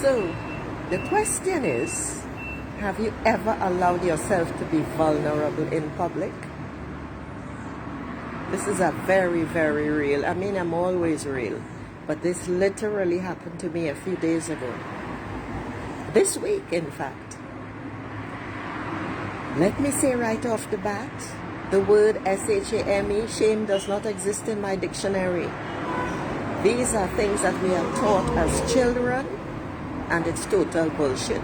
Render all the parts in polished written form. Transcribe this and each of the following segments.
So, the question is, have you ever allowed yourself to be vulnerable in public? This is a very, very real, I mean, I'm always real, but this literally happened to me a few days ago. This week, in fact. Let me say right off the bat, the word S-H-A-M-E, shame, does not exist in my dictionary. These are things that we are taught as children, and it's total bullshit.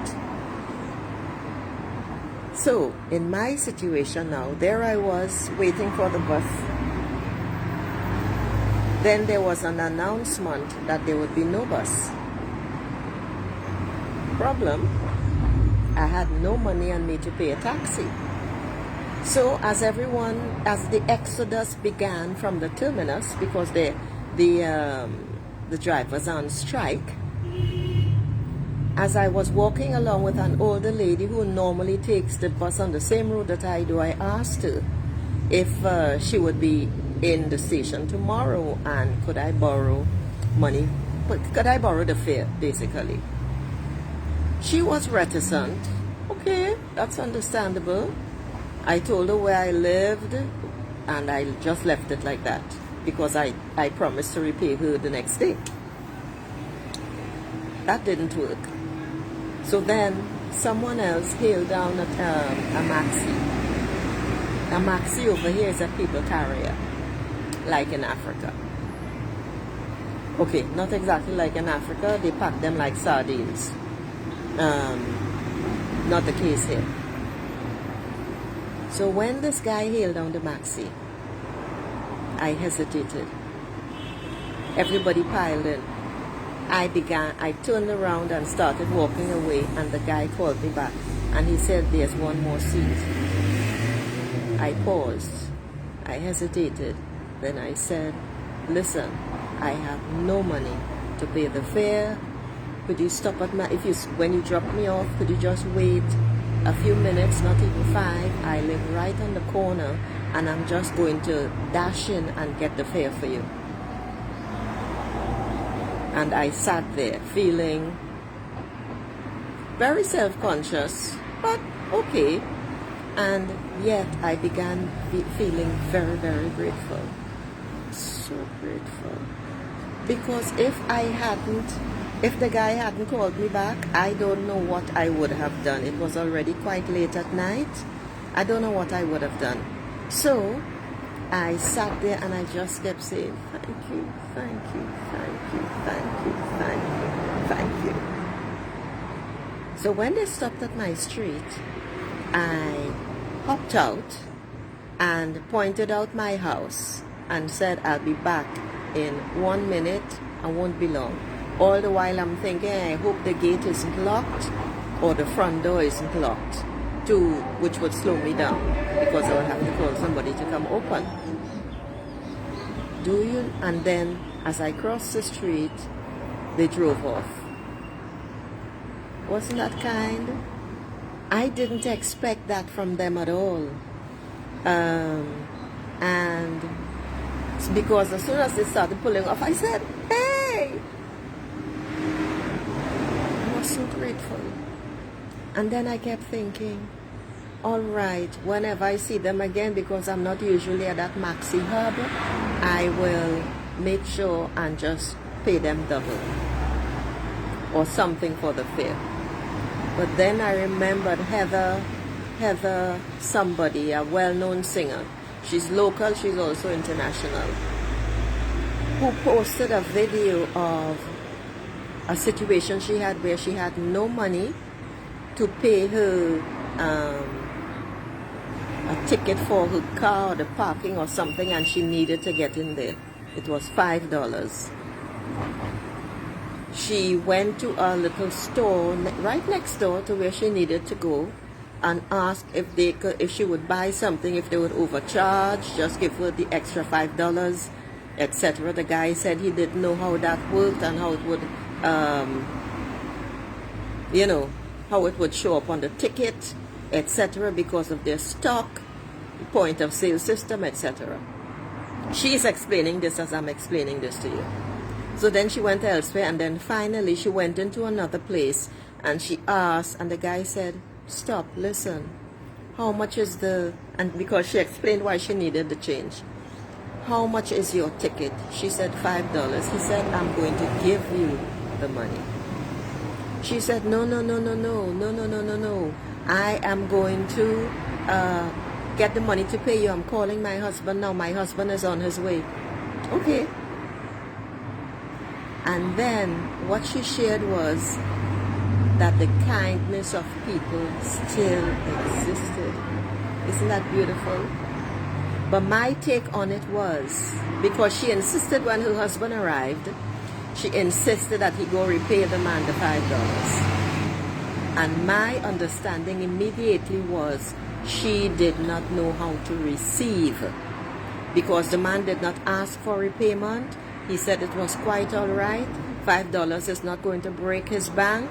So, in my situation now, there I was waiting for the bus. Then there was an announcement that there would be no bus. Problem, I had no money on me to pay a taxi. So as the exodus began from the terminus, because the drivers on strike, as I was walking along with an older lady who normally takes the bus on the same route that I do, I asked her if she would be in the station tomorrow and could I borrow money, could I borrow the fare, basically. She was reticent. Okay, that's understandable. I told her where I lived and I just left it like that because I promised to repay her the next day. That didn't work. So then someone else hailed down at a maxi. A maxi over here is a people carrier, like in Africa. Okay, not exactly like in Africa. They pack them like sardines. Not the case here. So when this guy hailed down the maxi, I hesitated. Everybody piled in. I turned around and started walking away, and the guy called me back and he said, there's one more seat. I paused. I hesitated. Then I said, listen, I have no money to pay the fare. Could you stop at when you drop me off, could you just wait a few minutes, not even 5? I live right on the corner and I'm just going to dash in and get the fare for you. And I sat there feeling very self-conscious, but okay. And yet I began feeling very, very grateful. So grateful. Because if the guy hadn't called me back, I don't know what I would have done. It was already quite late at night. I don't know what I would have done. So I sat there and I just kept saying, thank you, thank you, thank you, thank you, thank you, thank you. So when they stopped at my street, I hopped out and pointed out my house and said, I'll be back in 1 minute. I won't be long. All the while I'm thinking, I hope the gate isn't locked or the front door isn't locked, which would slow me down because I would have to call somebody to come open. And then as I crossed the street, they drove off. Wasn't that kind? I didn't expect that from them at all. And it's because as soon as they started pulling off, I said, hey! I was so grateful. And then I kept thinking, all right, whenever I see them again, because I'm not usually at that maxi hub, I will make sure and just pay them double or something for the fare. But then I remembered Heather somebody, a well-known singer. She's local, she's also international, who posted a video of a situation she had where she had no money to pay her a ticket for her car or the parking or something, and she needed to get in there. It was $5. She went to a little store right next door to where she needed to go and asked if she would buy something, if they would overcharge, just give her the extra $5, etc. The guy said he didn't know how that worked and how it would, how it would show up on the ticket, etc., because of their stock, point of sale system, etc. She's explaining this as I'm explaining this to you. So then she went elsewhere, and then finally she went into another place and she asked, and the guy said, stop, listen, how much is the, and because she explained why she needed the change. How much is your ticket? She said $5. He said, I'm going to give you the money. She said, no. I am going to get the money to pay you. I'm calling my husband now. My husband is on his way. Okay. And then what she shared was that the kindness of people still existed. Isn't that beautiful? But my take on it was, because she insisted when her husband arrived, she insisted that he go repay the man the $5. And my understanding immediately was she did not know how to receive, because the man did not ask for repayment. He said it was quite all right. $5 is not going to break his bank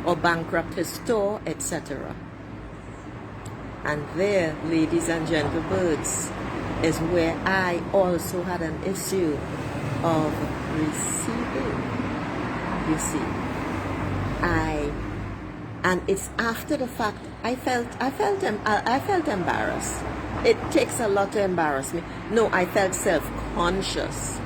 or bankrupt his store, etc. And there, ladies and gentlemen, is where I also had an issue of receiving. You see, and it's after the fact I felt embarrassed. It takes a lot to embarrass me. No, I felt self-conscious.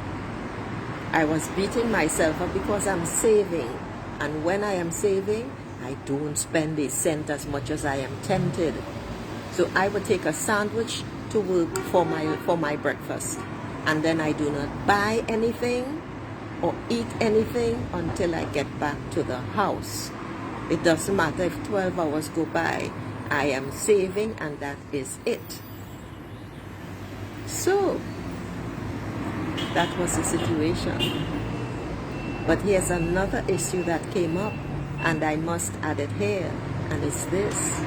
I was beating myself up because I'm saving, and when I am saving, I don't spend a cent as much as I am tempted. So I would take a sandwich to work for my breakfast, and then I do not buy anything or eat anything until I get back to the house. It doesn't matter if 12 hours go by. I am saving, and that is it. So that was the situation. But here's another issue that came up, and I must add it here, and it's this.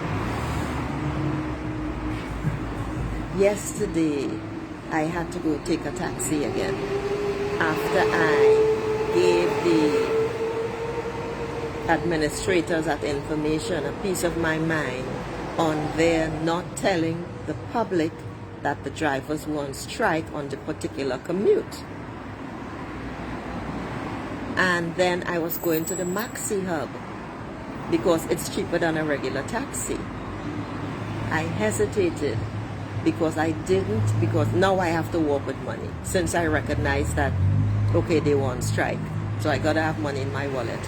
Yesterday, I had to go take a taxi again after I gave the administrators at information a piece of my mind on their not telling the public that the drivers were on strike on the particular commute. And then I was going to the Maxi Hub because it's cheaper than a regular taxi. I hesitated because now I have to walk with money, since I recognize that, okay, they were on strike, so I gotta have money in my wallet.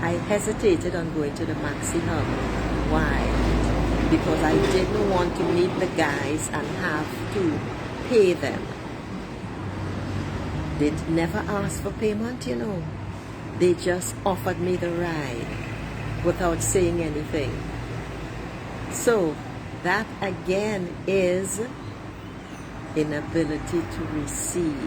I hesitated on going to the Maxi Hub. Why? Because I didn't want to meet the guys and have to pay them. They never asked for payment, you know. They just offered me the ride without saying anything. So that again is inability to receive.